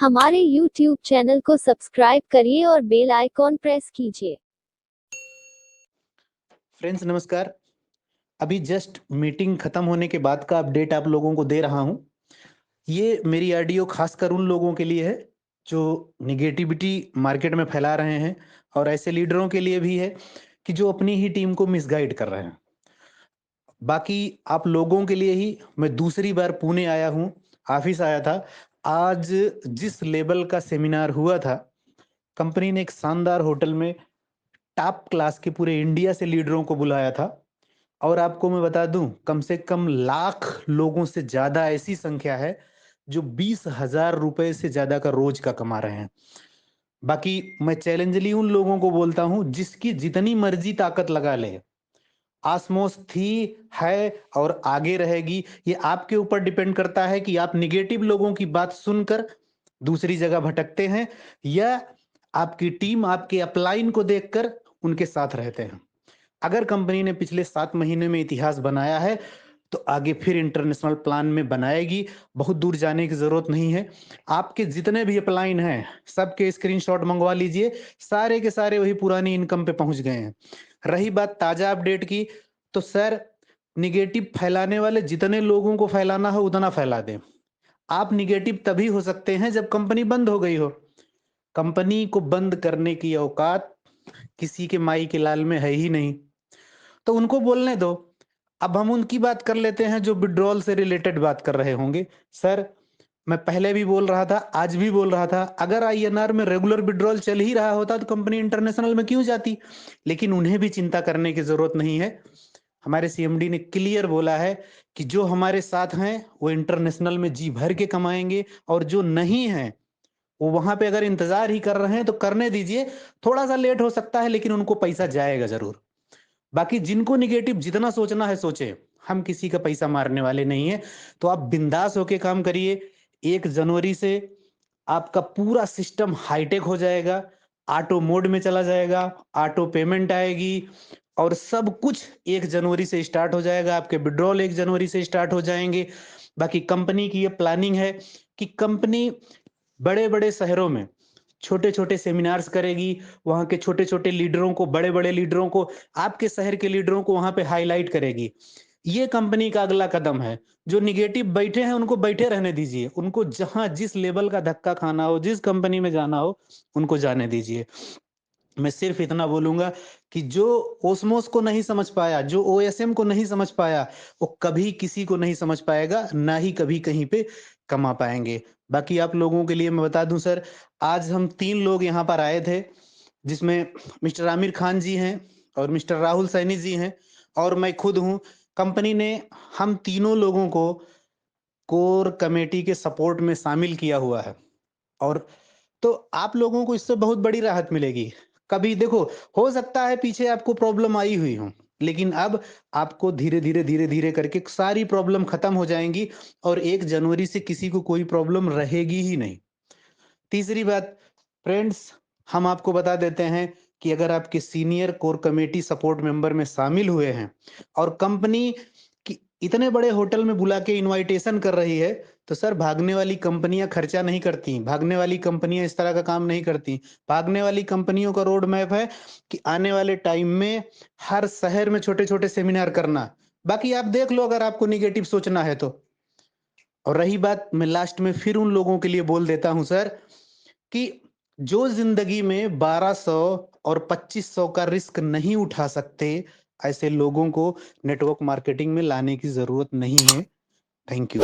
हमारे YouTube channel को subscribe करिए और बेल आइकॉन प्रेस कीजिए। फ्रेंड्स नमस्कार। अभी जस्ट मीटिंग खत्म होने के बाद का अपडेट आप लोगों को दे रहा हूं। ये मेरी ऑडियो खासकर उन लोगों के लिए है जो निगेटिविटी मार्केट में फैला रहे हैं और ऐसे लीडरों के लिए भी है कि जो अपनी ही टीम को मिसगाइड कर रहे हैं। बाकी आप लोगों के लिए ही मैं दूसरी बार पुणे आया हूं, ऑफिस आया था। आज जिस लेवल का सेमिनार हुआ था, कंपनी ने एक शानदार होटल में टॉप क्लास के पूरे इंडिया से लीडरों को बुलाया था। और आपको मैं बता दूं, कम से कम लाख लोगों से ज्यादा ऐसी संख्या है जो 20,000 रुपए से ज्यादा का रोज का कमा रहे हैं। बाकी मैं चैलेंजली उन लोगों को बोलता हूं जिसकी जितनी मर्जी ताकत लगा ले, आसमोस थी, है और आगे रहेगी। ये आपके ऊपर डिपेंड करता है कि आप निगेटिव लोगों की बात सुनकर दूसरी जगह भटकते हैं या आपकी टीम आपके अपलाइन को देखकर उनके साथ रहते हैं। अगर कंपनी ने पिछले 7 महीने में इतिहास बनाया है तो आगे फिर इंटरनेशनल प्लान में बनाएगी। बहुत दूर जाने की जरूरत नहीं है। आपके जितने भी अपलाइन हैं सबके स्क्रीनशॉट मंगवा लीजिए, सारे के सारे वही पुरानी इनकम पे पहुंच गए हैं। रही बात ताजा अपडेट की, तो सर निगेटिव फैलाने वाले जितने लोगों को फैलाना हो उतना फैला दें। आप निगेटिव तभी हो सकते हैं जब कंपनी बंद हो गई हो। कंपनी को बंद करने की औकात किसी के माई के लाल में है ही नहीं, तो उनको बोलने दो। अब हम उनकी बात कर लेते हैं जो विड्रॉल से रिलेटेड बात कर रहे होंगे। सर मैं पहले भी बोल रहा था, आज भी बोल रहा था, अगर आईएनआर में रेगुलर विड्रॉल चल ही रहा होता तो कंपनी इंटरनेशनल में क्यों जाती। लेकिन उन्हें भी चिंता करने की जरूरत नहीं है। हमारे सीएमडी ने क्लियर बोला है कि जो हमारे साथ हैं वो इंटरनेशनल में जी भर के कमाएंगे, और जो नहीं है वो वहां पे अगर इंतजार ही कर रहे हैं तो करने दीजिए। थोड़ा सा लेट हो सकता है लेकिन उनको पैसा जाएगा जरूर। बाकी जिनको निगेटिव जितना सोचना है सोचे, हम किसी का पैसा मारने वाले नहीं है। तो आप बिंदास होके काम करिए। 1 जनवरी से आपका पूरा सिस्टम हाईटेक हो जाएगा, ऑटो मोड में चला जाएगा, ऑटो पेमेंट आएगी और सब कुछ 1 जनवरी से स्टार्ट हो जाएगा। आपके विड्रॉल 1 जनवरी से स्टार्ट हो जाएंगे। बाकी कंपनी की ये प्लानिंग है कि कंपनी बड़े बड़े शहरों में छोटे छोटे सेमिनार्स करेगी। वहां के छोटे छोटे लीडरों को, बड़े बड़े लीडरों को, आपके शहर के लीडरों को वहां पे हाईलाइट करेगी। ये कंपनी का अगला कदम है। जो निगेटिव बैठे हैं उनको बैठे रहने दीजिए, उनको जहां जिस लेवल का धक्का खाना हो, जिस कंपनी में जाना हो उनको जाने दीजिए। मैं सिर्फ इतना बोलूंगा कि जो ओस्मोस को नहीं समझ पाया, जो ओएसएम को नहीं समझ पाया, वो कभी किसी को नहीं समझ पाएगा, ना ही कभी कहीं पे कमा पाएंगे। बाकी आप लोगों के लिए मैं बता दूं सर, आज हम 3 लोग यहाँ पर आए थे, जिसमें मिस्टर आमिर खान जी हैं और मिस्टर राहुल सैनी जी हैं और मैं खुद हूँ। कंपनी ने हम तीनों लोगों को कोर कमेटी के सपोर्ट में शामिल किया हुआ है। और तो आप लोगों को इससे बहुत बड़ी राहत मिलेगी। कभी देखो, हो सकता है पीछे आपको प्रॉब्लम आई हुई हो, लेकिन अब आपको धीरे धीरे करके सारी प्रॉब्लम खत्म हो जाएंगी और 1 जनवरी से किसी को कोई प्रॉब्लम रहेगी ही नहीं। तीसरी बात फ्रेंड्स, हम आपको बता देते हैं कि अगर आपके senior core committee support member में शामिल हुए हैं और कंपनी की इतने बड़े होटल में बुला के इनवाइटेशन कर रही है, तो सर भागने वाली कंपनियां खर्चा नहीं करती, भागने वाली कंपनियां इस तरह का काम नहीं करती। भागने वाली कंपनियों का रोड मैप है कि आने वाले टाइम में हर शहर में छोटे छोटे सेमिनार करना। बाकी आप देख लो अगर आपको निगेटिव सोचना है तो। और रही बात, मैं लास्ट में फिर उन लोगों के लिए बोल देता हूं सर कि जो जिंदगी में 1200 और 2500 का रिस्क नहीं उठा सकते, ऐसे लोगों को नेटवर्क मार्केटिंग में लाने की जरूरत नहीं है। Thank you.